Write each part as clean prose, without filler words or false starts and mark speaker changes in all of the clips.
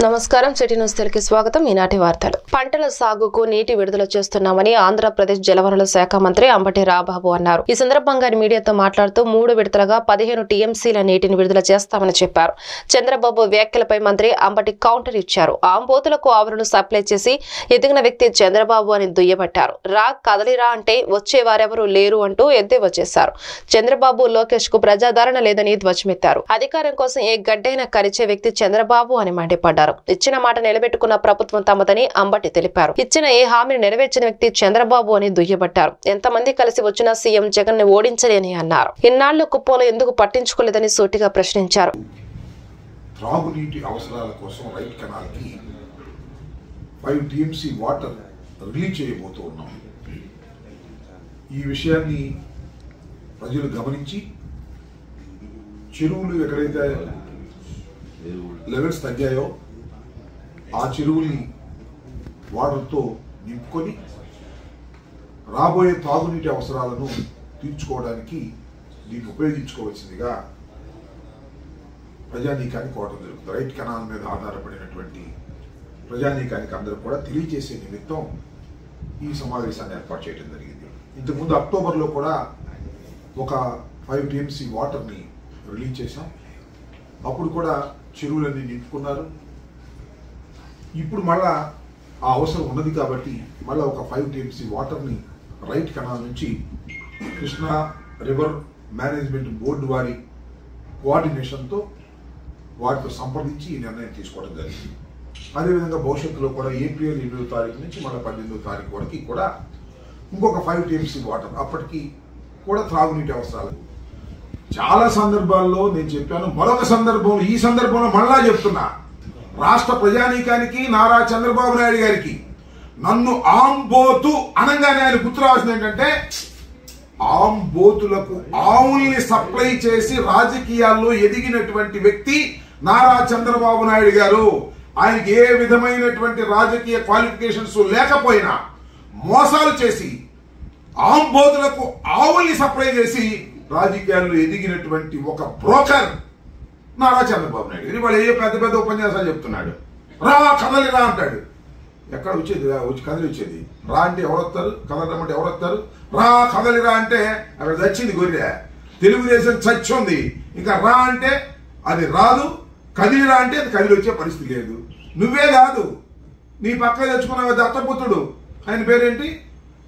Speaker 1: నమస్కారం city news తెలుగుకి స్వాగతం. ఈనాటి వార్తలు. పంటల సాగుకు నీటి విడుదల చేస్తున్నామని ఆంధ్రప్రదేశ్ జలవనరుల శాఖ మంత్రి అంబటి రాంబాబు అన్నారు. ఈ సందర్భంగా మీడియాతో మాట్లాడుతూ 3 విడతలుగా 15 టీఎంసీల నీటిని విడుదల చేస్తామని చెప్పారు. చంద్రబాబు వ్యాఖ్యలపై మంత్రి అంబటి కౌంటర్ ఇచ్చారు. ఆంబోతులకు ఆవులను సప్లై చేసి ఎదిగిన వ్యక్తి చంద్రబాబు అని దుయ్యబట్టారు. కదలిరా అంటే వచ్చేవారెవరూ లేరు అంటూ ఎద్దేవా చేశారు. చంద్రబాబు లోకేష్ కు ప్రజాదరణ లేదని ధ్వజమెత్తారు. అధికారం కోసం ఏ గడ్డైనా కరిచే వ్యక్తి చంద్రబాబు అని మండిపడ్డారు. ఇచ్చిన మాట నిలబెట్టుకున్న ప్రభుత్వం తమదని అంబటి తెలిపారు. ఇచ్చిన ఏ హామీని నెరవేర్చిన వ్యక్తి చంద్రబాబు అని దుయ్యబట్టారు. ఎంతమంది కలిసి వచ్చినా సీఎం జగన్ ని ఓడించలేని అన్నారు. ఇన్నాళ్లు కుప్పంలో ఎందుకు పట్టించుకోలేదని సూటిగా ప్రశ్నించారు.
Speaker 2: త్రాగునీటి అవసరాల కోసం రైట్ కెనాల్ కి 5 టీఎంసీ వాటర్ రిలీజ్ చేయబోతూ ఉన్నాం. ఈ విషయాన్ని ప్రజలు గమనించి చెరువులు ఎక్కడైతే లెవెల్స్ తగ్గాయో ఆ చెరువుల్ని వాటర్తో నింపుకొని రాబోయే తాగునీటి అవసరాలను తీర్చుకోవడానికి దీన్ని ఉపయోగించుకోవాల్సిందిగా ప్రజానీకానికి కోరడం జరుగుతుంది. రైట్ కెనాల్ మీద ఆధారపడినటువంటి ప్రజానీకానికి అందరూ కూడా తెలియజేసే నిమిత్తం ఈ సమావేశాన్ని ఏర్పాటు చేయడం జరిగింది. ఇంతకుముందు అక్టోబర్లో కూడా ఒక 5 టీఎంసీ వాటర్ని రిలీజ్ చేశాం. అప్పుడు కూడా చెరువులన్నీ నింపుకున్నారు. ఇప్పుడు మళ్ళా ఆ అవసరం ఉన్నది కాబట్టి మళ్ళీ ఒక 5 టీఎంసీ వాటర్ని రైట్ కెనాల్ నుంచి కృష్ణా రివర్ మేనేజ్మెంట్ బోర్డు వారి కోఆర్డినేషన్తో వాటితో సంప్రదించి ఈ నిర్ణయం తీసుకోవడం జరిగింది. అదేవిధంగా భవిష్యత్తులో కూడా ఏప్రిల్ 8వ తారీఖు నుంచి మళ్ళీ 18వ తారీఖు వరకు కూడా ఇంకొక 5 టీఎంసీ వాటర్, అప్పటికి కూడా త్రాగునీటి అవసరాలు. చాలా సందర్భాల్లో నేను చెప్పాను, మరొక సందర్భంలో ఈ సందర్భంలో మళ్ళా చెప్తున్నా, రాష్ట్ర ప్రజానీకానికి నారా చంద్రబాబు నాయుడు గారికి నన్ను ఆంబోతు అనగానే ఆయన గుర్తు రావాల్సింది ఏంటంటే, ఆంబోతులకు ఆవుల్ని సప్లై చేసి రాజకీయాల్లో ఎదిగినటువంటి వ్యక్తి నారా చంద్రబాబు నాయుడు గారు. ఆయనకి ఏ విధమైనటువంటి రాజకీయ క్వాలిఫికేషన్స్ లేకపోయినా మోసాలు చేసి ఆంబోతులకు ఆవుల్ని సప్లై చేసి రాజకీయాల్లో ఎదిగినటువంటి ఒక బ్రోకర్ నారా చంద్రబాబు నాయుడు గారు. వాళ్ళు ఏ పెద్ద పెద్ద ఉపన్యాసాలు చెప్తున్నాడు. కదలిరా అంటాడు. ఎక్కడ వచ్చేది కదలి వచ్చేది? రా అంటే ఎవరొస్తారు? కదలరమ్మంటే ఎవరొస్తారు? కదలిరా అంటే అక్కడ చచ్చింది గొర్రె. తెలుగుదేశం చచ్చింది. ఇంకా రా అంటే అది రాదు, కదిలిరా అంటే అది కదిలి వచ్చే పరిస్థితి లేదు. నువ్వే కాదు, నీ పక్క తెచ్చుకున్న దత్తపుత్రుడు, ఆయన పేరేంటి,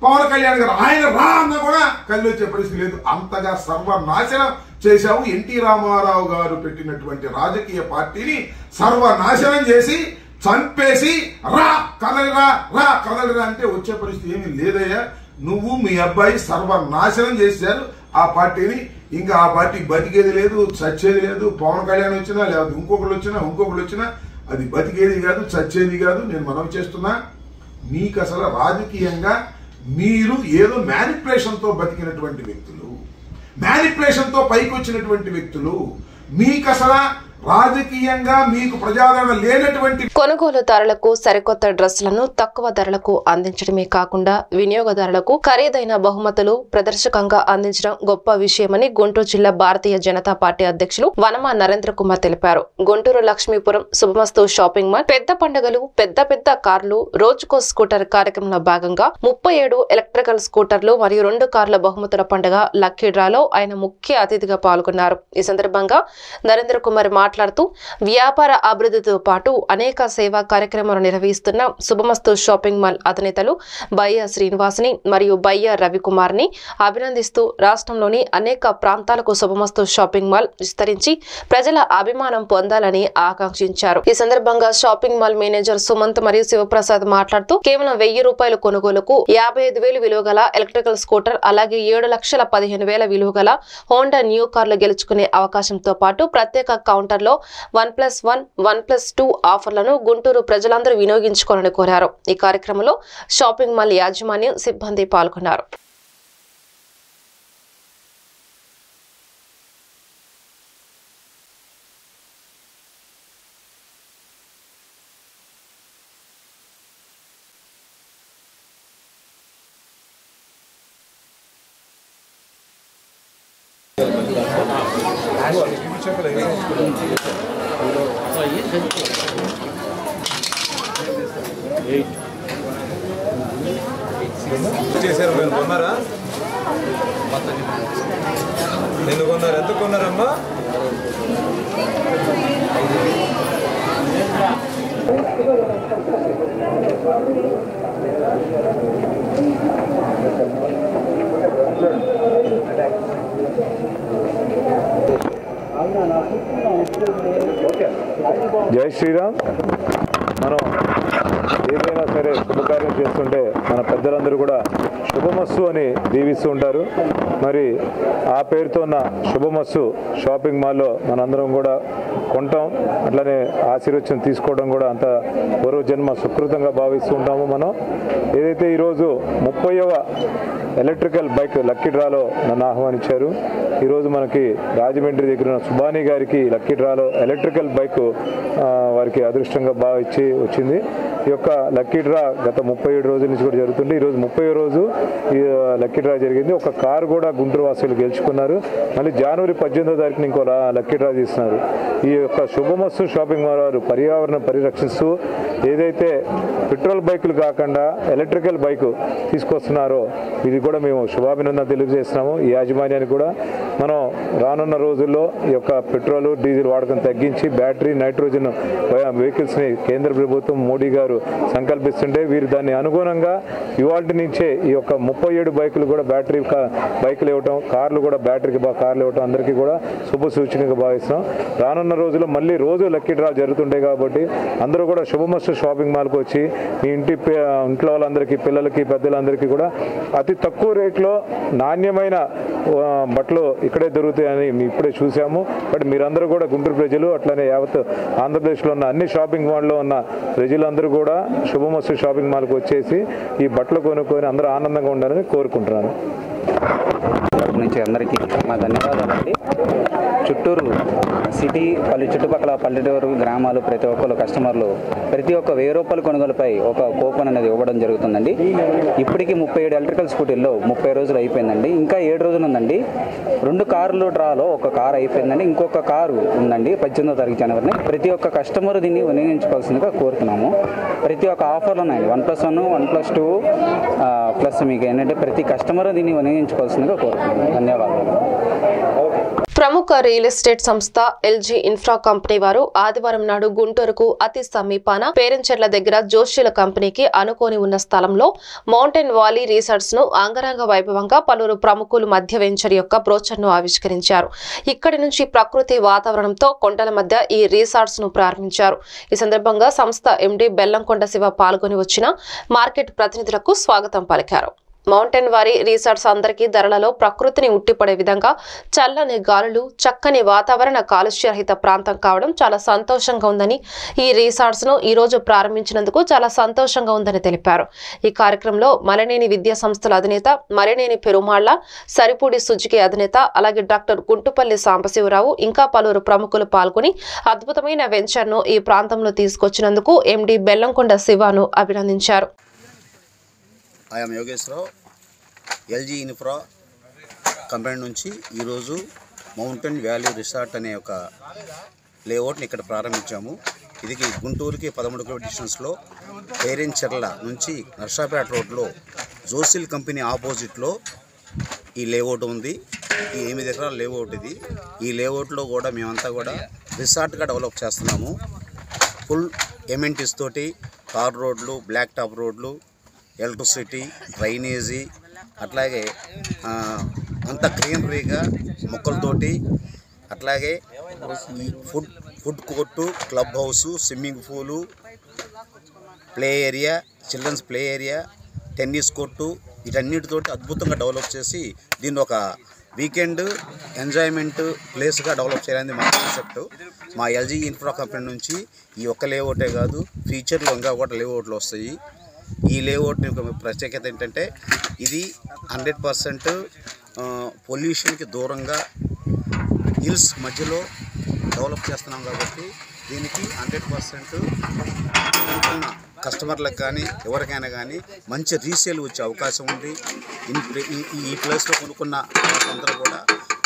Speaker 2: పవన్ కళ్యాణ్ గారు, ఆయన రా అన్నా కూడా కదిలి వచ్చే పరిస్థితి లేదు. అంతగా సర్వనాశనం చేశావు. ఎన్టీ రామారావు గారు పెట్టినటువంటి రాజకీయ పార్టీని సర్వనాశనం చేసి చంపేసి కదలిరా అంటే వచ్చే పరిస్థితి ఏమీ లేదయ్యా. నువ్వు మీ అబ్బాయి సర్వనాశనం చేశారు ఆ పార్టీని. ఇంకా ఆ పార్టీ బతికేది లేదు, చచ్చేది లేదు. పవన్ కళ్యాణ్ వచ్చినా లేదా ఇంకొకరు వచ్చినా అది బతికేది కాదు, చచ్చేది కాదు. నేను మనవి చేస్తున్నా, మీకు అసలు రాజకీయంగా మీరు ఏదో మ్యానిపులేషన్ తో బతికినటువంటి వ్యక్తులు, మ్యానిపులేషన్ తో పైకి వచ్చినటువంటి వ్యక్తులు. మీకు అసలు రాజకీయంగా మీకు ప్రజాదరణ లేనటువంటి
Speaker 1: కొనుగోలుదారులకు సరికొత్త డ్రెస్సులను తక్కువ ధరలకు అందించడమే కాకుండా వినియోగదారులకు ఖరీదైన బహుమతులు ప్రదర్శకంగా అందించడం గొప్ప విషయమని గుంటూరు జిల్లా భారతీయ జనతా పార్టీ అధ్యక్షులు వనమా నరేంద్ర కుమార్ తెలిపారు. గుంటూరు లక్ష్మీపురం శుభమస్తు షాపింగ్ మాల్ పెద్ద పండుగలు, పెద్ద కార్లు, రోజుకో స్కూటర్ కార్యక్రమంలో భాగంగా 37 ఎలక్ట్రికల్ స్కూటర్లు మరియు 2 కార్ల బహుమతుల పండుగ లక్కీ డ్రాలో ఆయన ముఖ్య అతిథిగా పాల్గొన్నారు. ఈ సందర్భంగా నరేంద్ర కుమార్ మాట్లాడుతూ వ్యాపార అభివృద్ధితో పాటు అనేక సేవా కార్యక్రమాలు నిర్వహిస్తున్న శుభమస్తు షాపింగ్ మాల్ అధినేతలు బయ్య శ్రీనివాసుని మరియు బయ్య రవికుమార్ ని అభినందిస్తూ రాష్ట్రంలోని అనేక ప్రాంతాలకు శుభమస్తు షాపింగ్ మాల్ విస్తరించి ప్రజల అభిమానం పొందాలని ఆకాంక్షించారు. ఈ సందర్భంగా షాపింగ్ మాల్ మేనేజర్ సుమంత్ మరియు శివప్రసాద్ మాట్లాడుతూ కేవలం 1000 రూపాయల కొనుగోలుకు 55,000 విలువ గల ఎలక్ట్రికల్ స్కూటర్, అలాగే 7,15,000 విలువ గల హోండా న్యూ కార్లు గెలుచుకునే అవకాశంతో పాటు ప్రత్యేక కౌంటర్ లో 1+1, 1+2 ఆఫర్లను గుంటూరు ప్రజలందరూ వినియోగించుకోవాలని కోరారు. ఈ కార్యక్రమంలో షాపింగ్ మాల్ యాజమాన్యం, సిబ్బంది పాల్గొన్నారు.
Speaker 3: చేశారు. మీరు కొన్నారా? నేను కొన్నారు. ఎంత కొన్నారమ్మా? జై శ్రీరామ్. మనం ఏదైనా సరే శుభకార్యం చేస్తుంటే మన పెద్దలందరూ కూడా శుభమస్సు అని దీవిస్తూ ఉంటారు. మరి ఆ పేరుతో ఉన్న శుభమస్సు షాపింగ్ మాల్లో మనందరం కూడా కొంటాం. అట్లనే ఆశీర్వచనం తీసుకోవడం కూడా అంత పూర్వజన్మ సుకృతంగా భావిస్తూ ఉంటాము. మనం ఏదైతే ఈరోజు 30వ ఎలక్ట్రికల్ బైక్ లక్కీ డ్రాలో నన్ను ఆహ్వానించారు. ఈరోజు మనకి రాజమండ్రి దగ్గర ఉన్న సుబానీ గారికి లక్కీ డ్రాలో ఎలక్ట్రికల్ బైక్ వారికి అదృష్టంగా భావించి వచ్చింది. ఈ యొక్క లక్కీ డ్రా గత 37 రోజుల నుంచి కూడా జరుగుతుంది. ఈరోజు 30వ రోజు ఈ లక్కీ డ్రా జరిగింది. ఒక కారు కూడా గుంటూరు వాసులు గెలుచుకున్నారు. మళ్ళీ జనవరి 18వ తారీఖున ఇంకో లక్కీ డ్రా తీస్తున్నారు. ఈ యొక్క శుభమస్సు షాపింగ్ మాల్ వారు పర్యావరణం పరిరక్షిస్తూ ఏదైతే పెట్రోల్ బైకులు కాకుండా ఎలక్ట్రికల్ బైక్ తీసుకొస్తున్నారో ఇది కూడా మేము శుభాభినందన తెలియజేస్తున్నాము. ఈ యాజమాన్యానికి కూడా మనం రానున్న రోజుల్లో ఈ యొక్క పెట్రోల్ డీజిల్ వాడకం తగ్గించి బ్యాటరీ నైట్రోజన్ వెహికల్స్ని కేంద్ర ప్రభుత్వం మోడీ గారు సంకల్పిస్తుంటే వీరు దాన్ని అనుగుణంగా ఇవాల్టి నుంచే ఈ యొక్క 37 బైకులు కూడా బ్యాటరీ బైకులు ఇవ్వటం, కార్లు కూడా బ్యాటరీకి కార్లు ఇవ్వటం అందరికీ కూడా శుభ సూచనగా భావిస్తున్నాం. రానున్న రోజుల్లో మళ్ళీ రోజు లక్కీ డ్రా జరుగుతుంటాయి కాబట్టి అందరూ కూడా శుభమస్సు షాపింగ్ మాల్కి వచ్చి మీ ఇంట్లో వాళ్ళందరికీ, పిల్లలకి, పెద్దలందరికీ కూడా అతి తక్కువ రేట్లో నాణ్యమైన బట్టలు ఇక్కడే దొరుకుతాయని ఇప్పుడే చూసాము. బట్ మీరందరూ కూడా గుంటూరు ప్రజలు అట్లనే యావత్ ఆంధ్రప్రదేశ్లో ఉన్న అన్ని షాపింగ్ మాల్లో ఉన్న ప్రజలందరూ కూడా శుభమస్సు షాపింగ్ మాల్కి వచ్చేసి ఈ బట్టలు కొనుక్కొని అందరూ ఆనందంగా ఉండాలని కోరుకుంటున్నాను.
Speaker 4: నుంచి అందరికీ మా ధన్యవాదాలండి. చుట్టూరు సిటీ చుట్టుపక్కల పల్లెటూరు గ్రామాలు ప్రతి ఒక్కరు కస్టమర్లు ప్రతి ఒక్క 1000 రూపాయల కొనుగోలుపై ఒక కూపన్ అనేది ఇవ్వడం జరుగుతుందండి. ఇప్పటికీ 37 ఎలక్ట్రికల్ స్కూటీల్లో 30 రోజులు అయిపోయిందండి. ఇంకా 7 రోజులు ఉందండి. 2 కార్లు డ్రాలో ఒక కారు అయిపోయిందండి. ఇంకొక కారు ఉందండి 18వ తారీఖు జనవరిని. ప్రతి ఒక్క కస్టమర్ దీన్ని వినియోగించుకోవాల్సిందిగా కోరుతున్నాము. ప్రతి ఒక్క ఆఫర్లు ఉన్నాయండి. 1+1, 1+2 ప్లస్ మీకు ఏంటంటే ప్రతి కస్టమర్ దీన్ని వినియోగించుకోవాల్సిందిగా కోరుతున్నాము. ధన్యవాదాలు.
Speaker 1: ప్రముఖ రియల్ ఎస్టేట్ సంస్థ ఎల్జీ ఇన్ఫ్రా కంపెనీ వారు ఆదివారం నాడు గుంటూరుకు అతి సమీపాన పేరంచెర్ల దగ్గర జోషిల కంపెనీకి అనుకోని ఉన్న స్థలంలో మౌంటైన్ వాలీ రిసార్ట్స్ ను అంగరంగ వైభవంగా పలువురు ప్రముఖులు మధ్య వెంచర్ యొక్క బ్రోచర్ ను ఆవిష్కరించారు. ఇక్కడి నుంచి ప్రకృతి వాతావరణంతో కొండల మధ్య ఈ రిసార్ట్స్ ను ప్రారంభించారు. ఈ సందర్భంగా సంస్థ ఎండీ బెల్లంకొండ శివ పాల్గొని వచ్చిన మార్కెట్ ప్రతినిధులకు స్వాగతం పలికారు. మౌంటైన్ వారీ రిసార్ట్స్ అందరికీ ధరలలో ప్రకృతిని ఉట్టిపడే విధంగా చల్లని గాలులు, చక్కని వాతావరణ కాలుష్యరహిత ప్రాంతం కావడం చాలా సంతోషంగా ఉందని, ఈ రిసార్ట్స్ ను ఈ రోజు ప్రారంభించినందుకు చాలా సంతోషంగా ఉందని తెలిపారు. ఈ కార్యక్రమంలో మలనేని విద్యా సంస్థల అధినేత మరినేని పెరుమాళ్ల, సరిపూడి సుజుకి అధినేత, అలాగే డాక్టర్ గుంటుపల్లి సాంబశివరావు ఇంకా పలువురు ప్రముఖులు పాల్గొని అద్భుతమైన వెంచర్ ను ఈ ప్రాంతంలో తీసుకొచ్చినందుకు ఎండీ బెల్లంకొండ శివను అభినందించారు.
Speaker 5: I am Yogeshwar, LG infra company నుంచి ఈరోజు మౌంటైన్ వ్యాలీ రిసార్ట్ అనే ఒక లేఅవుట్ని ఇక్కడ ప్రారంభించాము. ఇది గుంటూరుకి 13 కిలోమీటర్ డిస్టెన్స్లో పేరెంచెర్ల నుంచి నర్సాపేట రోడ్లో జోసిల్ కంపెనీ ఆపోజిట్లో ఈ లేఅవుట్ ఉంది. ఈ 8 ఎకరాల లేఅవుట్ ఇది. ఈ లేఅవుట్లో కూడా మేమంతా కూడా రిసార్ట్గా డెవలప్ చేస్తున్నాము. ఫుల్ ఎమెంటీస్ తోటి తార్ రోడ్లు, బ్లాక్ టాప్ రోడ్లు, ఎలక్ట్రిసిటీ, డ్రైనేజీ, అట్లాగే అంత గ్రీనరీగా మొక్కలతోటి, అట్లాగే food court, club house, swimming pool, play area, children's play area, tennis court, వీటన్నిటితోటి అద్భుతంగా డెవలప్ చేసి దీన్ని ఒక వీకెండ్ ఎంజాయ్మెంట్ ప్లేస్గా డెవలప్ చేయాలని మా కాన్సెప్ట్. మా ఎల్జీ ఇన్ఫ్రా కంపెనీ నుంచి ఈ ఒక్క లేఅవుటే కాదు, ఫ్యూచర్లో ఇంకా కూడా లేఅవుట్లు వస్తాయి. ఈ లేఅవుట్ ప్రత్యేకత ఏంటంటే ఇది 100% పొల్యూషన్కి దూరంగా హిల్స్ మధ్యలో డెవలప్ చేస్తున్నాం కాబట్టి దీనికి 100% కస్టమర్లకు కానీ ఎవరికైనా కానీ మంచి రీసేల్ వచ్చే అవకాశం ఉంది. ఈ ప్లేస్లో కొనుక్కున్న వాళ్ళందరూ కూడా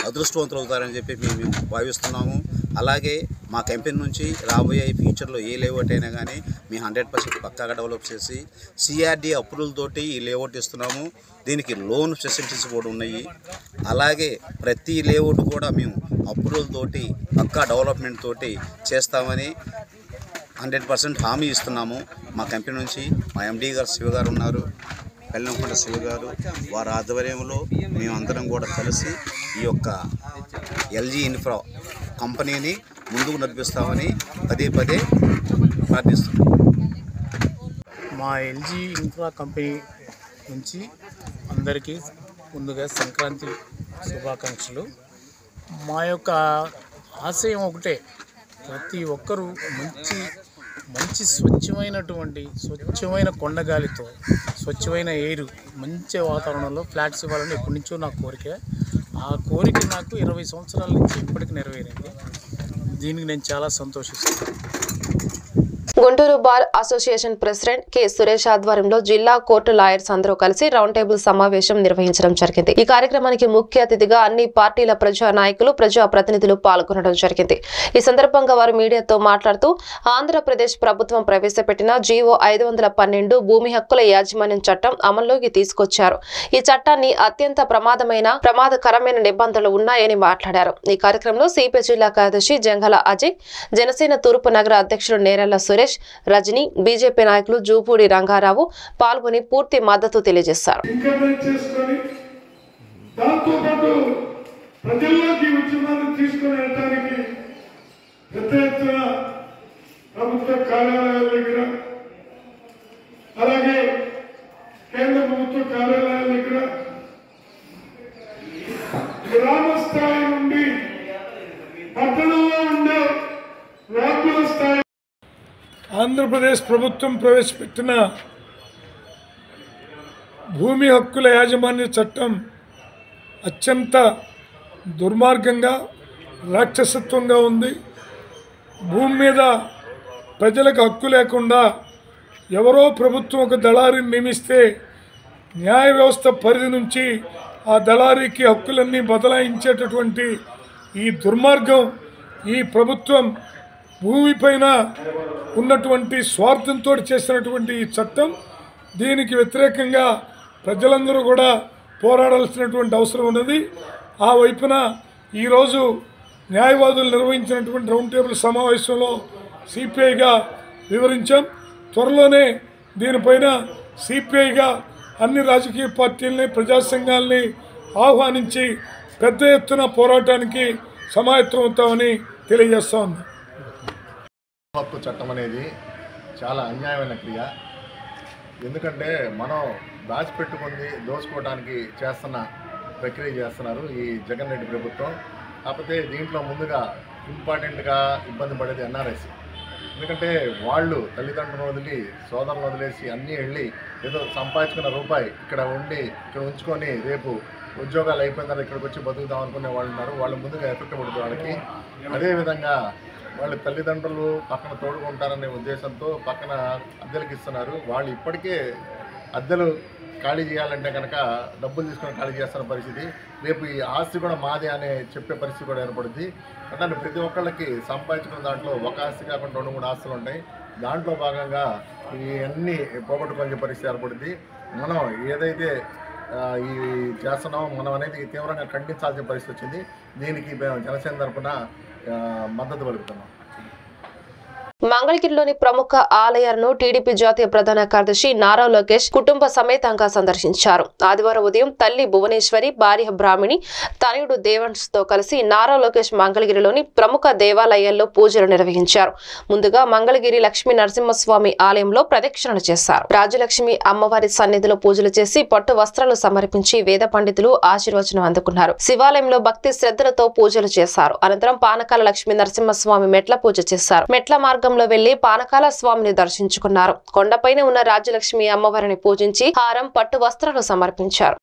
Speaker 5: అదృష్టవంతులు అవుతారని చెప్పి మేము భావిస్తున్నాము. అలాగే మా కంపెనీ నుంచి రాబోయే ఫ్యూచర్లో ఏ లేఅవుట్ అయినా కానీ మేము 100% పక్కాగా డెవలప్ చేసి సిఆర్డీ అప్రూవల్ తోటి ఈ లేఅవుట్ ఇస్తున్నాము. దీనికి లోన్ ఫెసిలిటీస్ కూడా ఉన్నాయి. అలాగే ప్రతి లేఅవుట్ కూడా మేము అప్రూవల్ తోటి పక్కా డెవలప్మెంట్ తోటి చేస్తామని 100% హామీ ఇస్తున్నాము. మా కంపెనీ నుంచి మా ఎండీ గారు శివ గారు ఉన్నారు, పెళ్ళంకొండ శివ గారు, వారి ఆధ్వర్యంలో మేమందరం కూడా కలిసి ఈ యొక్క ఎల్జీ ఇన్ఫ్రా కంపెనీని ముందుకు నడిపిస్తామని పదే పదే ప్రార్థిస్తున్నాం.
Speaker 6: మా ఎల్జీ ఇన్ఫ్రా కంపెనీ నుంచి అందరికీ ముందుగా సంక్రాంతి శుభాకాంక్షలు. మా యొక్క ఆశయం ఒకటే, ప్రతి ఒక్కరూ మంచి స్వచ్ఛమైన కొండగాలితో స్వచ్ఛమైన ఎయిర్ మంచి వాతావరణంలో ఫ్లాట్స్ ఇవ్వాలని ఎప్పటి నుంచో నా కోరిక. ఆ కోరిక నాకు 20 సంవత్సరాల నుంచి ఇప్పటికి నెరవేరింది. దీనికి నేను చాలా సంతోషిస్తున్నాను.
Speaker 1: Guntur bar association president K Suresh ఆధ్వర్యంలో జిల్లా కోర్టు లాయర్స్ అందరూ కలిసి రౌండ్ టేబుల్ సమావేశం నిర్వహించడం జరిగింది. ఈ కార్యక్రమానికి ముఖ్య అతిథిగా అన్ని పార్టీల ప్రజా నాయకులు, ప్రజా ప్రతినిధులు పాల్గొనడం జరిగింది. ఈ సందర్భంగా వారు మీడియాతో మాట్లాడుతూ ఆంధ్రప్రదేశ్ ప్రభుత్వం ప్రవేశపెట్టిన జీవో 512 భూమి హక్కుల యాజమాన్యం చట్టం అమల్లోకి తీసుకొచ్చారు. ఈ చట్టాన్ని అత్యంత ప్రమాదకరమైన నిబంధనలు ఉన్నాయని మాట్లాడారు. ఈ కార్యక్రమంలో సిపిఐ జిల్లా కార్యదర్శి జంగల అజయ్, జనసేన తూర్పు నగర అధ్యక్షుడు నేరెళ్ల సురేష్, రజనీ, బీజేపీ నాయకులు జూపూడి రంగారావు పాల్గొని పూర్తి మద్దతు తెలియజేశారు.
Speaker 7: గ్రామ స్థాయి నుండి పట్టణంలో ఉండే వ్యాపార స్థాయి ఆంధ్రప్రదేశ్ ప్రభుత్వం ప్రవేశపెట్టిన భూమి హక్కుల యాజమాన్య చట్టం అత్యంత దుర్మార్గంగా, రాక్షసత్వంగా ఉంది. భూమి మీద ప్రజలకు హక్కు లేకుండా ఎవరో ప్రభుత్వం ఒక దళారీని నియమిస్తే న్యాయ వ్యవస్థ పరిధి నుంచి ఆ దళారీకి హక్కులన్నీ బదలాయించేటటువంటి ఈ దుర్మార్గం, ఈ ప్రభుత్వం భూమిపైన ఉన్నటువంటి స్వార్థంతో చేసినటువంటి ఈ చట్టం, దీనికి వ్యతిరేకంగా ప్రజలందరూ కూడా పోరాడాల్సినటువంటి అవసరం ఉన్నది. ఆ వైపున ఈరోజు న్యాయవాదులు నిర్వహించినటువంటి రౌండ్ టేబుల్ సమావేశంలో సిపిఐగా వివరించాం. త్వరలోనే దీనిపైన సిపిఐగా అన్ని రాజకీయ పార్టీలని, ప్రజా సంఘాలని ఆహ్వానించి పెద్ద ఎత్తున పోరాటానికి సమాయత్తమవుతామని తెలియజేస్తా ఉంది.
Speaker 8: హక్కు చట్టం అనేది చాలా అన్యాయమైన క్రియ. ఎందుకంటే మనం దాచిపెట్టుకుంది దోచుకోవడానికి చేస్తున్న ప్రక్రియ చేస్తున్నారు ఈ జగన్ రెడ్డి ప్రభుత్వం. కాకపోతే దీంట్లో ముందుగా ఇంపార్టెంట్గా ఇబ్బంది పడేది ఎన్ఆర్ఎస్. ఎందుకంటే వాళ్ళు తల్లిదండ్రులను వదిలి, సోదరులను వదిలేసి అన్నీ వెళ్ళి ఏదో సంపాదించుకున్న రూపాయి ఇక్కడ ఉంచుకొని రేపు ఉద్యోగాలు అయిపోయిన తర్వాత ఇక్కడికి వచ్చి బతుకుదాం అనుకునే వాళ్ళు ఉన్నారు. వాళ్ళు ముందుగా ఎఫెక్ట్ పడుతుంది వాళ్ళకి. అదేవిధంగా వాళ్ళ తల్లిదండ్రులు పక్కన తోడుకుంటారనే ఉద్దేశంతో పక్కన అద్దెలకు ఇస్తున్నారు. వాళ్ళు ఇప్పటికే అద్దెలు ఖాళీ చేయాలంటే కనుక డబ్బులు తీసుకొని ఖాళీ చేస్తున్న పరిస్థితి. రేపు ఈ ఆస్తి కూడా మాదే అనే చెప్పే పరిస్థితి కూడా ఏర్పడుద్ది. అంటే ప్రతి ఒక్కళ్ళకి సంపాదించుకున్న దాంట్లో ఒక ఆస్తి కాకుండా 2-3 ఆస్తులు ఉంటాయి. దాంట్లో భాగంగా ఇవన్నీ పోగొట్టుకునే పరిస్థితి ఏర్పడుద్ది. మనం ఏదైతే ఈ చేస్తున్నామో మనం అనేది తీవ్రంగా ఖండించాల్సిన పరిస్థితి వచ్చింది. దీనికి మేము జనసేన తరఫున మద్దతు పలుకుతున్నాం.
Speaker 1: మంగళగిరిలోని ప్రముఖ ఆలయాలను టీడీపీ జాతీయ ప్రధాన కార్యదర్శి నారా లోకేష్ కుటుంబ సమేతంగా సందర్శించారు. ఆదివారం ఉదయం తల్లి భువనేశ్వరి, భార్య బ్రాహ్మణి, తనయుడు దేవన్స్ తో కలిసి నారా లోకేష్ మంగళగిరిలోని ప్రముఖ దేవాలయాల్లో పూజలు నిర్వహించారు. ముందుగా మంగళగిరి లక్ష్మీ నరసింహస్వామి ఆలయంలో ప్రదక్షిణలు చేశారు. రాజలక్ష్మి అమ్మవారి సన్నిధిలో పూజలు చేసి పట్టు వస్త్రాలు సమర్పించి వేద పండితులు ఆశీర్వచనం అందుకున్నారు. శివాలయంలో భక్తి శ్రద్ధలతో పూజలు చేశారు. అనంతరం పానకాల లక్ష్మీ నరసింహస్వామి మెట్ల పూజ చేశారు. మెట్ల మార్గం వెళ్లి పానకాల స్వామిని దర్శించుకున్నారు. కొండపైన ఉన్న రాజ్యలక్ష్మి అమ్మవారిని పూజించి హారం, పట్టు వస్త్రాలు సమర్పించారు.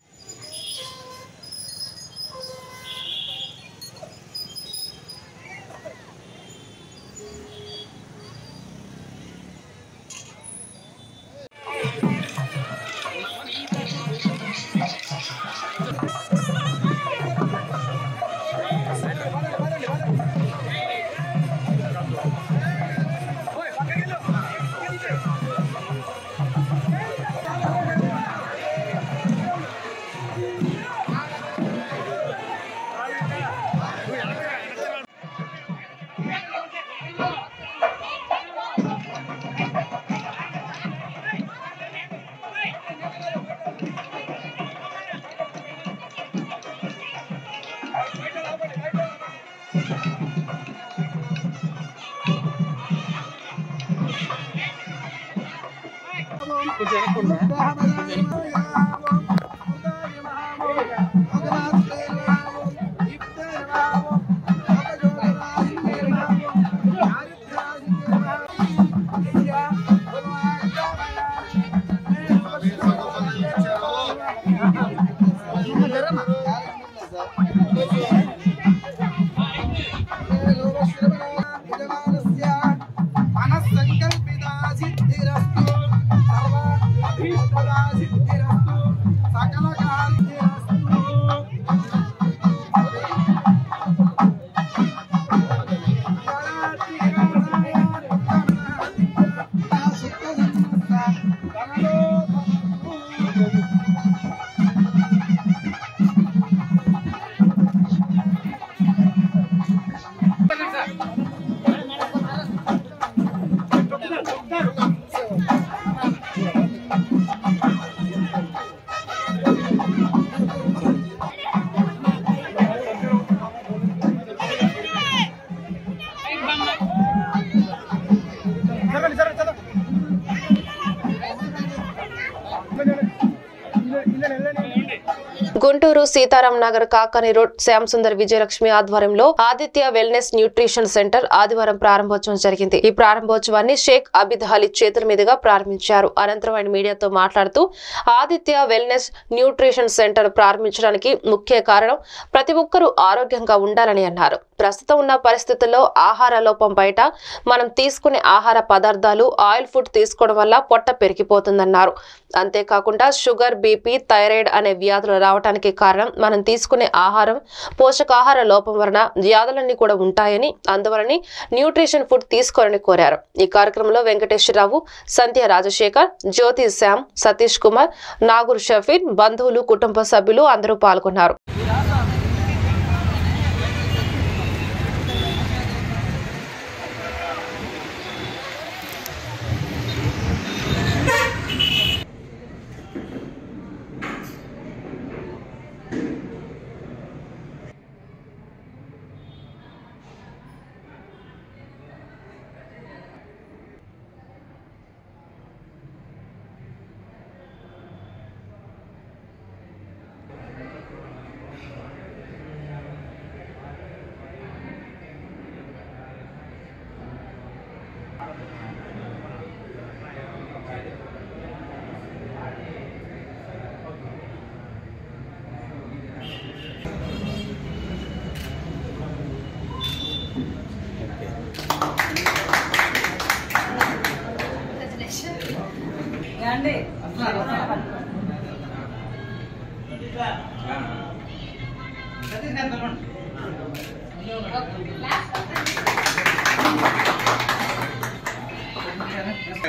Speaker 1: గుంటూరు సీతారాం నగర్ కాకాని రోడ్ శ్యామ్ సుందర్ విజయలక్ష్మి ఆధ్వర్యంలో ఆదిత్య వెల్నెస్ న్యూట్రిషన్ సెంటర్ ఆదివారం ప్రారంభోత్సవం జరిగింది. ఈ ప్రారంభోత్సవాన్ని షేక్ అబిద్ అలీ చేతుల మీదుగా ప్రారంభించారు. అనంతరం ఆయన మీడియాతో మాట్లాడుతూ ఆదిత్య వెల్నెస్ న్యూట్రిషన్ సెంటర్ ప్రారంభించడానికి ముఖ్య కారణం ప్రతి ఒక్కరూ ఆరోగ్యంగా ఉండాలని అన్నారు. ప్రస్తుతం ఉన్న పరిస్థితుల్లో ఆహార లోపం బయట మనం తీసుకునే ఆహార పదార్థాలు ఆయిల్ ఫుడ్ తీసుకోవడం వల్ల పొట్ట పెరిగిపోతుందన్నారు. అంతేకాకుండా షుగర్, బీపీ, థైరాయిడ్ అనే వ్యాధులు రావడానికి కారణం మనం తీసుకునే ఆహారం పోషకాహార లోపం వలన వ్యాధులన్నీ కూడా ఉంటాయని, అందువలని న్యూట్రిషన్ ఫుడ్ తీసుకోవాలని కోరారు. ఈ కార్యక్రమంలో వెంకటేశ్వరరావు, సంధ్య రాజశేఖర్, జ్యోతి శ్యామ్, సతీష్ కుమార్, నాగూర్ షఫీర్, బంధువులు, కుటుంబ సభ్యులు అందరూ పాల్గొన్నారు.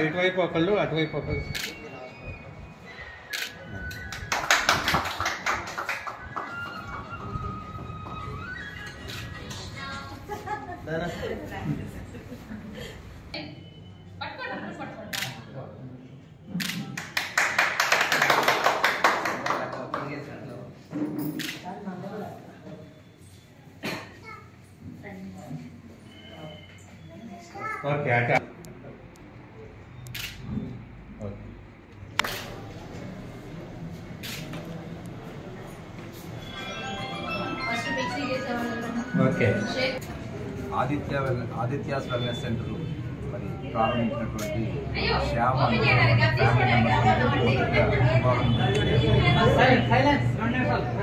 Speaker 9: ఇటువైపు ఒకళ్ళు, అటువైపు ఒకళ్ళు. ఓకే అట
Speaker 10: ఆదిత్యాస్ వెల్నెస్ సెంటర్ మరి ప్రారంభించినటువంటి శ్యామ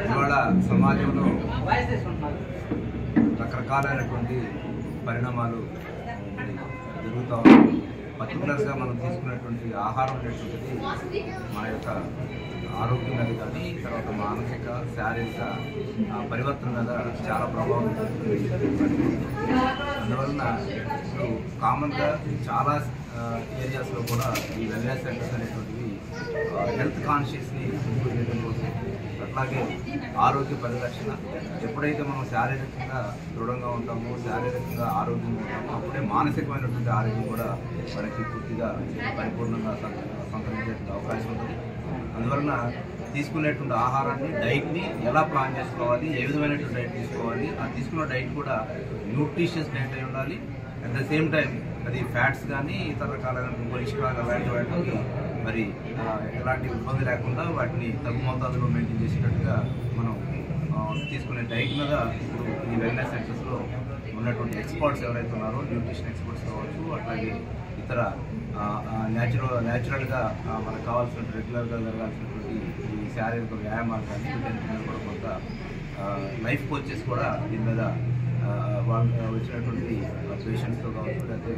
Speaker 10: ఇవాళ సమాజంలో రకరకాలైనటువంటి పరిణామాలు జరుగుతూ ఉన్నాయి. పర్టికులర్గా మనం తీసుకున్నటువంటి ఆహారం అనేటువంటిది మన యొక్క ఆరోగ్యం మీద కానీ తర్వాత మానసిక శారీరక పరివర్తన మీద చాలా ప్రభావం అందువలన ఇప్పుడు కామన్గా చాలా ఏరియాస్లో కూడా ఈ వెల్నెస్ సెంటర్స్ అనేటువంటివి హెల్త్ కాన్షియస్ని ఇంప్రూవ్ చేయడం కోసం, అట్లాగే ఆరోగ్య పరిరక్షణ, ఎప్పుడైతే మనం శారీరకంగా దృఢంగా ఉంటామో, శారీరకంగా ఆరోగ్యంగా ఉంటామో, అప్పుడే మానసికమైనటువంటి ఆరోగ్యం కూడా మనకి పూర్తిగా పరిపూర్ణంగా సంతరించే అవకాశం ఉంటుంది. అందువలన తీసుకునేటువంటి ఆహారాన్ని, డైట్ని ఎలా ప్లాన్ చేసుకోవాలి, ఏ విధమైనటువంటి డైట్ తీసుకోవాలి, ఆ తీసుకున్న డైట్ కూడా న్యూట్రిషియస్ డైట్ అయి ఉండాలి. అట్ ద సేమ్ టైం అది ఫ్యాట్స్ కానీ ఇతర రకాలైన కొలెస్ట్రాల్ అలాంటి వాటికి మరి ఎలాంటి ఇబ్బంది లేకుండా వాటిని తగు మోతాదులో మెయింటైన్ చేసేటట్టుగా మనం తీసుకునే డైట్ మీద ఇప్పుడు ఈ వెల్నెస్ సెంటర్స్లో ఉన్నటువంటి ఎక్స్పర్ట్స్ ఎవరైతే ఉన్నారో న్యూట్రిషన్ ఎక్స్పర్ట్స్ కావచ్చు, అట్లాగే ఇతర న్యాచురల్గా మనకు కావాల్సిన రెగ్యులర్గా జరగాల్సినటువంటి ఈ శారీరక వ్యాయామాలు కానీ వీటన్నిటి మీద కూడా కొంత లైఫ్ కోచెస్ కూడా దీని మీద వాళ్ళు వచ్చినటువంటి పేషెంట్స్తో కావచ్చు, లేకపోతే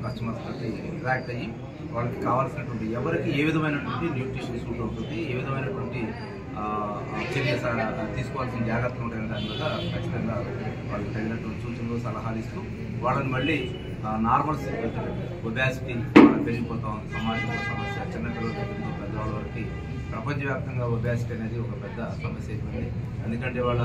Speaker 10: కస్టమర్స్ తోటి ఇంటరాక్ట్ అయ్యి వాళ్ళకి కావాల్సినటువంటి ఎవరికి ఏ విధమైనటువంటి న్యూట్రిషన్ సూట్ అవుతుంది, ఏ విధమైనటువంటి చర్య తీసుకోవాల్సిన జాగ్రత్తలు ఉంటాయనే దాని మీద ఖచ్చితంగా వాళ్ళకి తగినటువంటి సూచనలు సలహాలు ఇస్తూ వాళ్ళని మళ్ళీ నార్మల్ ఒబేసిటీ వాళ్ళకి పెరిగిపోతా ఉంది. సమాజంలో సమస్య చిన్నపిల్లల దగ్గర పెద్దవాళ్ళ వరకు ప్రపంచవ్యాప్తంగా ఒబేసిటీ అనేది ఒక పెద్ద సమస్య అయిపోయింది. ఎందుకంటే వాళ్ళ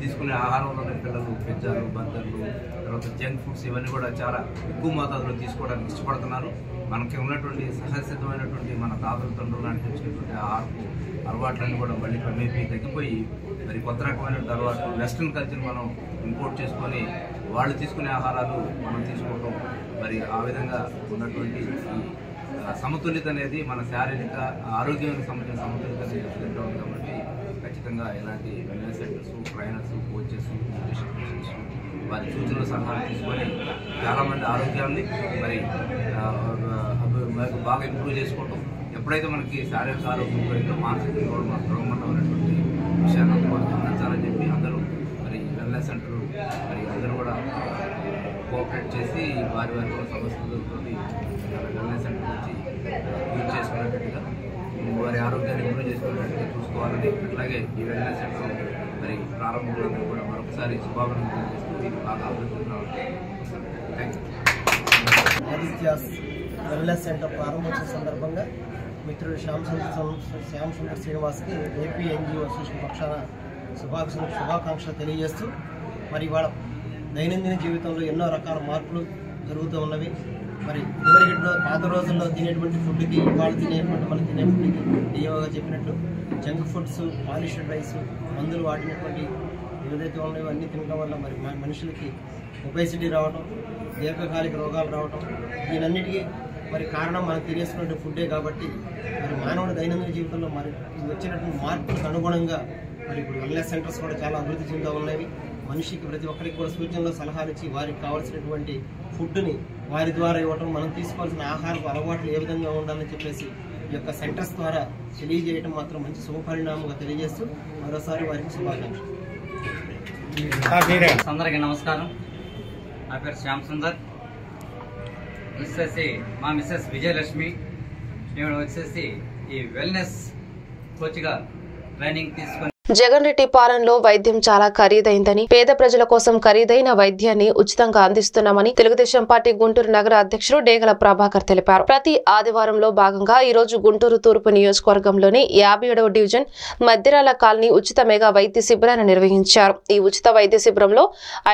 Speaker 10: తీసుకునే ఆహారంలోనే పిల్లలు పిజ్జాలు, బర్గర్లు, తర్వాత జంక్ ఫుడ్స్ ఇవన్నీ కూడా చాలా ఎక్కువ మోతాదులో తీసుకోవడానికి ఇష్టపడుతున్నారు. మనకి ఉన్నటువంటి సహజసిద్ధమైనటువంటి మన తాతల తండ్రులు లాంటి వచ్చినటువంటి ఆహారపు అలవాట్లన్నీ కూడా మళ్ళీ క్రమేపీ తగ్గిపోయి మరి కొత్త రకమైనటువంటి అలవాట్లు వెస్ట్రన్ కల్చర్ మనం ఇంపోర్ట్ చేసుకొని వాళ్ళు తీసుకునే ఆహారాలు మనం తీసుకోవడం, మరి ఆ విధంగా ఉన్నటువంటి సమతుల్యత అనేది మన శారీరక ఆరోగ్యానికి సంబంధించిన సమతుల్యత అనేది దెబ్బతింటూ ఉంది. కాబట్టి ఖచ్చితంగా ఇలాంటి wellness centres, trainers, coaches, nutrition coaches వారి సూచనలు సలహాలు తీసుకొని చాలామంది ఆరోగ్యాన్ని మరి బాగా ఇంప్రూవ్ చేసుకోవటం, ఎప్పుడైతే మనకి శారీరక ఆరోగ్యం పోయిందో మానసికంగా కూడా మనకు దృఢమండం అనేటువంటి విషయాన్ని అందరూ కూడా గమనించాలని చెప్పి అందరూ మరి వెల్నెస్ సెంటర్ మరి అందరూ కూడా కోఆపరేట్ చేసి వారి కూడా సమస్యలతో వెల్నెస్ సెంటర్ నుంచి యూజ్ చేసుకునేటట్టుగా వారి ఆరోగ్యాన్ని ఇంప్రూవ్ చేసుకునేటట్టుగా చూసుకోవాలని, అట్లాగే ఈ వెల్నెస్ సెంటర్ మరి ప్రారంభంలో కూడా మరొకసారి శుభాకాంక్షలు చేస్తూ ఇది బాగా అభివృద్ధి రావాలి. Thank you.
Speaker 11: Aditya's wellness centre ప్రారంభోత్సవ సందర్భంగా మిత్రుడు శ్యామ్ సుందర్ శ్రీనివాస్కి ఏపీ ఎన్జిఓ అసోసియేషన్ పక్షాన శుభాకాంక్షలు తెలియజేస్తూ మరి వాళ్ళ దైనందిన జీవితంలో ఎన్నో రకాల మార్పులు జరుగుతూ ఉన్నవి. మరి ఇదివరకట్లో పాత రోజుల్లో తినేటువంటి ఫుడ్కి ఇవాళ తినేటువంటి మనం తినే ఫుడ్కి డియోగా చెప్పినట్టు జంక్ ఫుడ్స్, పాలిష్డ్ రైస్, మందులు వాడినటువంటి ఏదైతే ఉన్నాయో అన్నీ తినడం వల్ల మరి మనుషులకి ఒబేసిటీ రావడం, దీర్ఘకాలిక రోగాలు రావడం, దీనన్నిటికీ మరి కారణం మనం తినేసుకునే ఫుడ్డే. కాబట్టి మరి మానవుడి దైనందిన జీవితంలో మరి వచ్చినటువంటి మార్పులకు అనుగుణంగా మరి ఇప్పుడు వెల్నెస్ సెంటర్స్ కూడా చాలా అభివృద్ధి చెందుతూ ఉన్నవి. మనిషికి ప్రతి ఒక్కరికి కూడా సూచనలు సలహాలు ఇచ్చి వారికి కావాల్సినటువంటి ఫుడ్ని వారి ద్వారా ఇవ్వటం, మనం తీసుకోవాల్సిన ఆహారపు అలవాట్లు ఏ విధంగా ఉండాలని చెప్పేసి ఈ యొక్క సెంటర్స్ ద్వారా తెలియజేయడం మాత్రం మంచి శుభపరిణామంగా తెలియజేస్తూ మరోసారి వారికి శుభాకాంక్షలు.
Speaker 12: అందరికీ నమస్కారం. నా పేరు శ్యామ్ సుందర్. మా మిస్సెస్ విజయలక్ష్మి. నేను వచ్చేసి ఈ వెల్నెస్ కోచ్గా ట్రైనింగ్ తీసుకొని
Speaker 1: జగన్ రెడ్డి పాలనలో వైద్యం చాలా ఖరీదైందని, పేద ప్రజల కోసం ఖరీదైన వైద్యాన్ని ఉచితంగా అందిస్తున్నామని తెలుగుదేశం పార్టీ గుంటూరు నగర అధ్యక్షుడు డేగల ప్రభాకర్ తెలిపారు. ప్రతి ఆదివారంలో భాగంగా ఈ రోజు గుంటూరు తూర్పు నియోజకవర్గంలోని 57వ డివిజన్ మధ్యరాల కాలనీ ఉచిత మెగా వైద్య శిబిరాన్ని నిర్వహించారు. ఈ ఉచిత వైద్య శిబిరంలో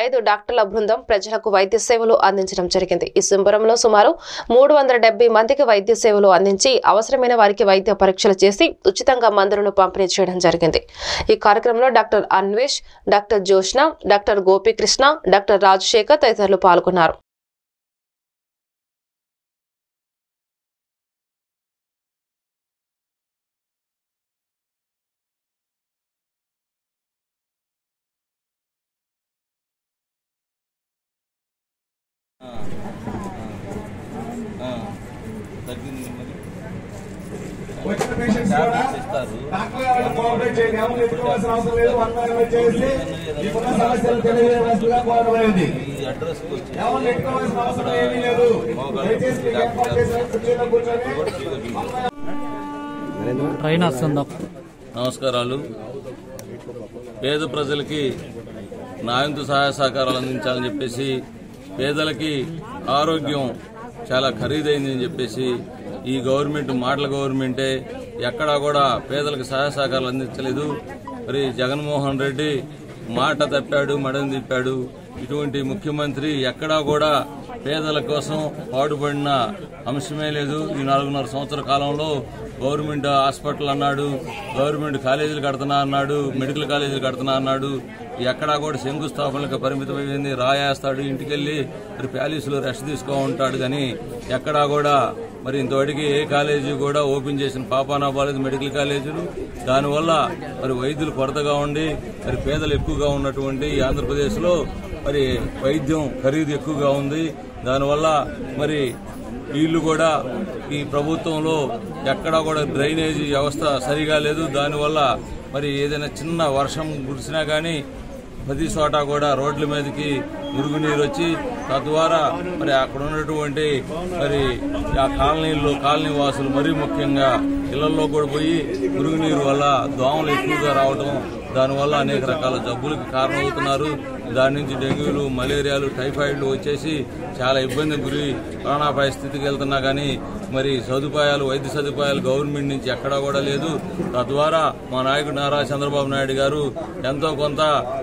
Speaker 1: 5 డాక్టర్ల బృందం ప్రజలకు వైద్య సేవలు అందించడం జరిగింది. ఈ శిబిరంలో సుమారు 370 మందికి వైద్య సేవలు అందించి అవసరమైన వారికి వైద్య పరీక్షలు చేసి ఉచితంగా మందులను పంపిణీ చేయడం జరిగింది. ఈ కార్యక్రమంలో doctor Anvesh, doctor Joshna, doctor Gopikrishna, doctor Rajasekhar తదితరులు పాల్గొన్నారు.
Speaker 13: వచ్చిన పేషెంట్స్ కూడా డాక్టర్ గారు కోఆపరేట్ చేయండి. ఎవరు ఎత్తుకోవాల్సిన అవసరం లేదు. చేసి మీకున్న సమస్యలు తెలియజేయవలసిందిగా కోరబడింది. ఎవరు ఎత్తుకోవాల్సిన అవసరం ఏమీ లేదు. దయచేసి ఏర్పాటు చేసిన కుర్చీలో కూర్చొని
Speaker 14: నమస్కారాలు. పేద ప్రజలకి నాయంతు సహాయ సహకారాలు అందించాలని చెప్పేసి, పేదలకి ఆరోగ్యం చాలా ఖరీదైందని చెప్పేసి ఈ గవర్నమెంట్ మాటల గవర్నమెంటే ఎక్కడా కూడా పేదలకు సహాయ సహకారాలు అందించలేదు. మరి జగన్మోహన్ రెడ్డి మాట తప్పాడు, మడం తిప్పాడు. ఇటువంటి ముఖ్యమంత్రి ఎక్కడా కూడా పేదల కోసం పాటుపడిన అంశమే లేదు. ఈ 4.5 సంవత్సరాల కాలంలో గవర్నమెంట్ హాస్పిటల్ అన్నాడు, గవర్నమెంట్ కాలేజీలు కడుతున్నా అన్నాడు, మెడికల్ కాలేజీలు కడుతున్నా అన్నాడు. ఎక్కడా కూడా శంకుస్థాపనలకు పరిమితమైంది. రాయేస్తాడు, ఇంటికెళ్లి ప్యాలెస్లో రెస్ట్ తీసుకో ఉంటాడు. కానీ ఎక్కడా కూడా మరి ఇంతవరకు ఏ కాలేజీ కూడా ఓపెన్ చేసిన పాపానా బాలేదు మెడికల్ కాలేజీలు. దానివల్ల మరి వైద్యులు కొరతగా ఉండి మరి పేదలు ఎక్కువగా ఉన్నటువంటి ఆంధ్రప్రదేశ్లో మరి వైద్యం ఖరీదు ఎక్కువగా ఉంది. దానివల్ల మరి వీళ్ళు కూడా ఈ ప్రభుత్వంలో ఎక్కడా కూడా డ్రైనేజీ వ్యవస్థ సరిగా లేదు. దానివల్ల మరి ఏదైనా చిన్న వర్షం కురిసినా కానీ ప్రతి చోట కూడా రోడ్ల మీదకి మురుగునీరు వచ్చి తద్వారా మరి అక్కడ ఉన్నటువంటి మరి ఆ కాలనీ వాసులు మరీ ముఖ్యంగా ఇళ్లలో కూడా పోయి మురుగునీరు వల్ల దోమలు ఎక్కువగా రావడం, దానివల్ల అనేక రకాల జబ్బులకు కారణమవుతున్నారు. దాని నుంచి డెంగ్యూలు, మలేరియాలు, టైఫాయిడ్లు వచ్చేసి చాలా ఇబ్బందికి గురి ప్రాణాపాయ స్థితికి వెళ్తున్నా కానీ మరి వైద్య సదుపాయాలు గవర్నమెంట్ నుంచి ఎక్కడా కూడా లేదు. తద్వారా మా నాయకుడు నారా చంద్రబాబు నాయుడు గారు ఎంతో కొంత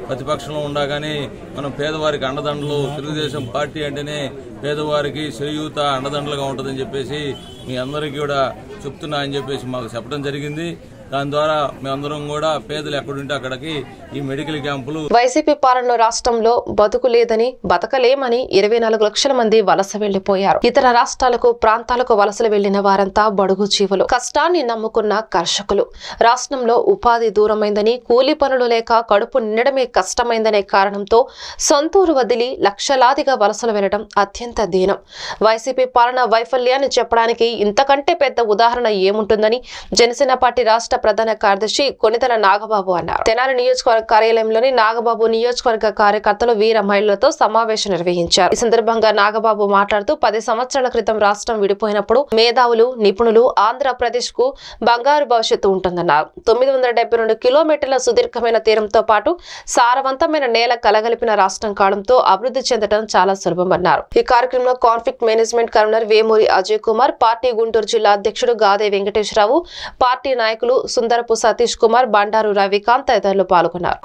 Speaker 14: ప్రతిపక్షంలో ఉండగానే మనం పేదవారికి అండదండలు, తెలుగుదేశం పార్టీ అంటేనే పేదవారికి చేయూత అండదండలుగా ఉంటుందని చెప్పేసి మీ అందరికీ కూడా చెప్తున్నా అని చెప్పేసి మాకు చెప్పడం జరిగింది. దాని ద్వారా మేమందరం కూడా పేదలు ఎక్కడుంటే అక్కడికి ఈ మెడికల్ క్యాంపులు.
Speaker 1: వైసీపీ పాలనలో రాష్ట్రంలో బతుకు లేదని, బతకలేమని 24 లక్షల మంది వలస వెళ్లిపోయారు. ఇతర రాష్ట్రాలకు, ప్రాంతాలకు వలసలు వెళ్లిన వారంతా బడుగు జీవులు, కష్టాన్ని నమ్ముకున్న కర్షకులు. రాష్ట్రంలో ఉపాధి దూరమైందని, కూలీ పనులు లేక కడుపు నిండడమే కష్టమైందనే కారణంతో సొంతూరు వదిలి లక్షలాదిగా వలసలు వెళ్లడం అత్యంత దీనం. వైసీపీ పాలన వైఫల్యాన్ని చెప్పడానికి ఇంతకంటే పెద్ద ఉదాహరణ ఏముంటుందని జనసేన పార్టీ రాష్ట్ర ప్రధాన కార్యదర్శి కొనిదెల నాగబాబు అన్నారు. తెనాలి నియోజకవర్గ కార్యాలయంలోని నాగబాబు నియోజకవర్గ కార్యకర్తలు, వీర మహిళలతో సమావేశం నిర్వహించారు. ఈ సందర్భంగా నాగబాబు మాట్లాడుతూ 10 సంవత్సరాల క్రితం రాష్ట్రం విడిపోయినప్పుడు మేధావులు, నిపుణులు ఆంధ్రప్రదేశ్ కు బంగారు భవిష్యత్తు ఉంటుందన్నారు. 972 కిలోమీటర్ల సుదీర్ఘమైన తీరంతో పాటు సారవంతమైన నేల కలగలిపిన రాష్ట్రం కావడంతో అభివృద్ధి చెందడం చాలా సులభమన్నారు. ఈ కార్యక్రమంలో conflict management convener Vemuri Ajay Kumar, party Guntur జిల్లా అధ్యక్షుడు గాదే వెంకటేశ్వరరావు, పార్టీ నాయకులు సుందరపు సతీష్ కుమార్, బండారు రవికాంత్ తదితరులు పాల్గొన్నారు.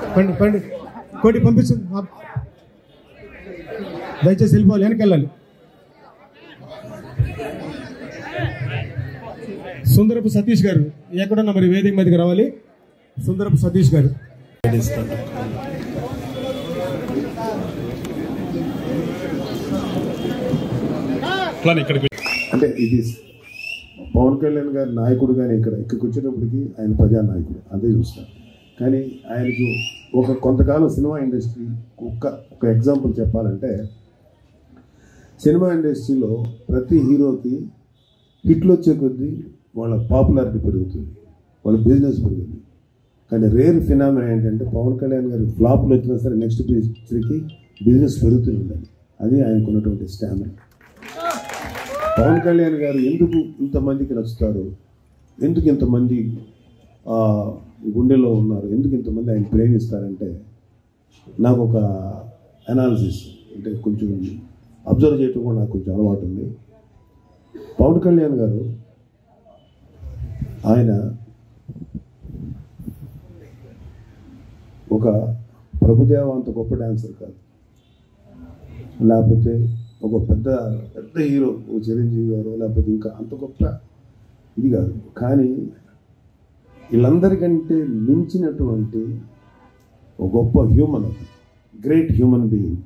Speaker 15: దయచేసి వెళ్ళిపోవాలి, వెనకెళ్ళాలి. సుందరపు సతీష్ గారు ఎక్కడున్నా మరి వేదిక మీదకి రావాలి. సుందరపు సతీష్ గారు
Speaker 16: అంటే ఇది పవన్ కళ్యాణ్ గారి నాయకుడు కానీ ఇక్కడికి వచ్చేటప్పటికి ఆయన ప్రజానాయకుడు అదే చూస్తాను. కానీ ఆయనకు కొంతకాలం సినిమా ఇండస్ట్రీ ఒక ఎగ్జాంపుల్ చెప్పాలంటే, సినిమా ఇండస్ట్రీలో ప్రతి హీరోకి హిట్లు వచ్చే కొద్దీ వాళ్ళ పాపులారిటీ పెరుగుతుంది, వాళ్ళ బిజినెస్ పెరుగుతుంది. కానీ రేర్ ఫినామినా ఏంటంటే పవన్ కళ్యాణ్ గారి ఫ్లాప్లు వచ్చినా సరే నెక్స్ట్ పిక్చర్కి బిజినెస్ పెరుగుతూనే ఉండాలి. అది ఆయనకు ఉన్నటువంటి స్టామినా. పవన్ కళ్యాణ్ గారు ఎందుకు ఇంతమందికి నచ్చుతారు, ఎందుకు ఇంతమంది గుండెలో ఉన్నారు, ఎందుకు ఇంతమంది ఆయన ప్రేమిస్తారంటే, నాకు ఒక అనాలిసిస్ అంటే కొంచెం అబ్జర్వ్ చేయటం కూడా నాకు కొంచెం అలవాటు ఉంది. పవన్ కళ్యాణ్ గారు ఆయన ఒక ప్రభుదేవ అంత గొప్ప డాన్సర్ కాదు, లేకపోతే ఒక పెద్ద హీరో చిరంజీవి గారు లేకపోతే ఇంకా అంత గొప్ప ఇది కాదు. కానీ వీళ్ళందరికంటే మించినటువంటి ఒక గొప్ప హ్యూమన్, గ్రేట్ హ్యూమన్ బీయింగ్.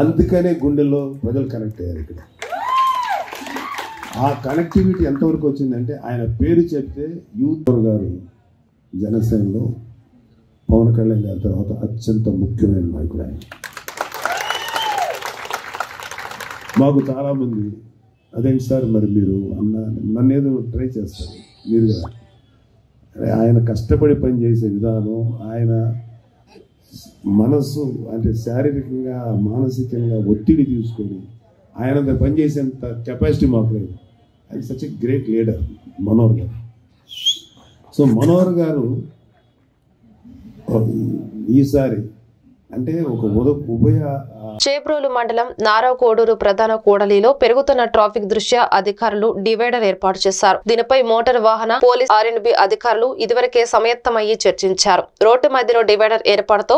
Speaker 16: అందుకనే గుండెల్లో ప్రజలు కనెక్ట్ అయ్యారు. ఇక్కడ ఆ కనెక్టివిటీ ఎంతవరకు వచ్చిందంటే, ఆయన పేరు చెప్తే యూత్ గారు జనసేనలో పవన్ కళ్యాణ్ గారి తర్వాత అత్యంత ముఖ్యమైన నాయకుడు ఆయన. మాకు చాలామంది అదేంటి సార్ మరి మీరు నన్ను ఏదో ట్రై చేస్తారు మీరు కదా, ఆయన కష్టపడి పనిచేసే విధానం, ఆయన మనసు అంటే శారీరకంగా మానసికంగా ఒత్తిడి తీసుకొని ఆయన పనిచేసేంత కెపాసిటీ మాకు లేదు. ఆయన such a great leader Manohar గారు. సో మనోహర్ గారు ఈసారి అంటే ఒక ఉభయ
Speaker 1: చేబ్రోలు మండలం నారాకోడూరు ప్రధాన కూడలిలో పెరుగుతున్న ట్రాఫిక్ దృష్ట్యా అధికారులు డివైడర్ ఏర్పాటు చేశారు. దీనిపై మోటార్ వాహన పోలీస్ ఆర్ఎండ్బి అధికారులు ఇదివరకే సమయత్తమయ్యి చర్చించారు. రోడ్డు మధ్యలో డివైడర్ ఏర్పాటుతో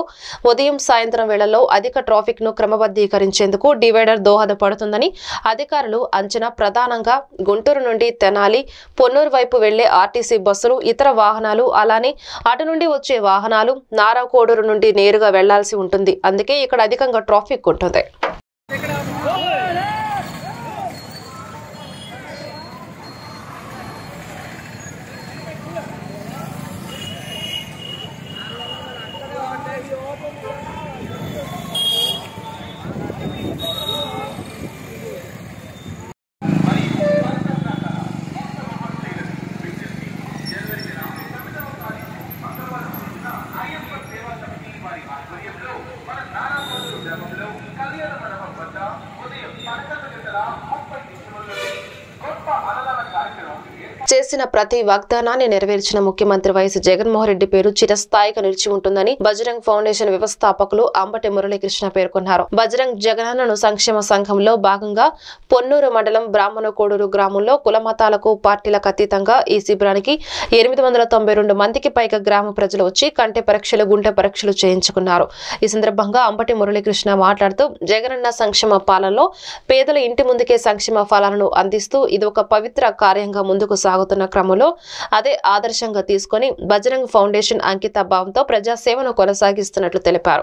Speaker 1: ఉదయం సాయంత్రం వేళల్లో అధిక ట్రాఫిక్ ను క్రమబద్ధీకరించేందుకు డివైడర్ దోహదపడుతుందని అధికారులు అంచనా. ప్రధానంగా గుంటూరు నుండి తెనాలి, పొన్నూరు వైపు వెళ్లే ఆర్టీసీ బస్సులు, ఇతర వాహనాలు, అలానే అటు నుండి వచ్చే వాహనాలు నారాకోడూరు నుండి నేరుగా వెళ్లాల్సి ఉంటుంది. అందుకే ఇక్కడ అధికంగా ట్రాఫిక్ ఉంటుంది. చేసిన ప్రతి వాగ్దానాన్ని నెరవేర్చిన ముఖ్యమంత్రి వైఎస్ జగన్మోహన్ రెడ్డి పేరు చిరస్థాయిగా నిలిచి ఉంటుందని బజరంగ్ ఫౌండేషన్ వ్యవస్థాపకులు అంబటి మురళీకృష్ణ పేర్కొన్నారు. బజరంగ్ జగనన్నను సంక్షేమ సంఘంలో భాగంగా పొన్నూరు మండలం బ్రాహ్మణకోడూరు గ్రామంలో కులమతాలకు పార్టీలకు అతీతంగా ఈ శిబిరానికి 892 మందికి పైగా గ్రామ ప్రజలు వచ్చి కంటి పరీక్షలు, గుండె పరీక్షలు చేయించుకున్నారు. ఈ సందర్భంగా అంబటి మురళీకృష్ణ మాట్లాడుతూ జగనన్న సంక్షేమ పాలనలో పేదల ఇంటి ముందుకే సంక్షేమ ఫలాలను అందిస్తూ ఇది ఒక పవిత్ర కార్యంగా ముందుకు సాగుతున్న క్రమంలో అదే ఆదర్శంగా తీసుకొని బజరంగ్ ఫౌండేషన్ అంకిత భావంతో ప్రజాసేవను కొనసాగిస్తున్నట్లు తెలిపారు.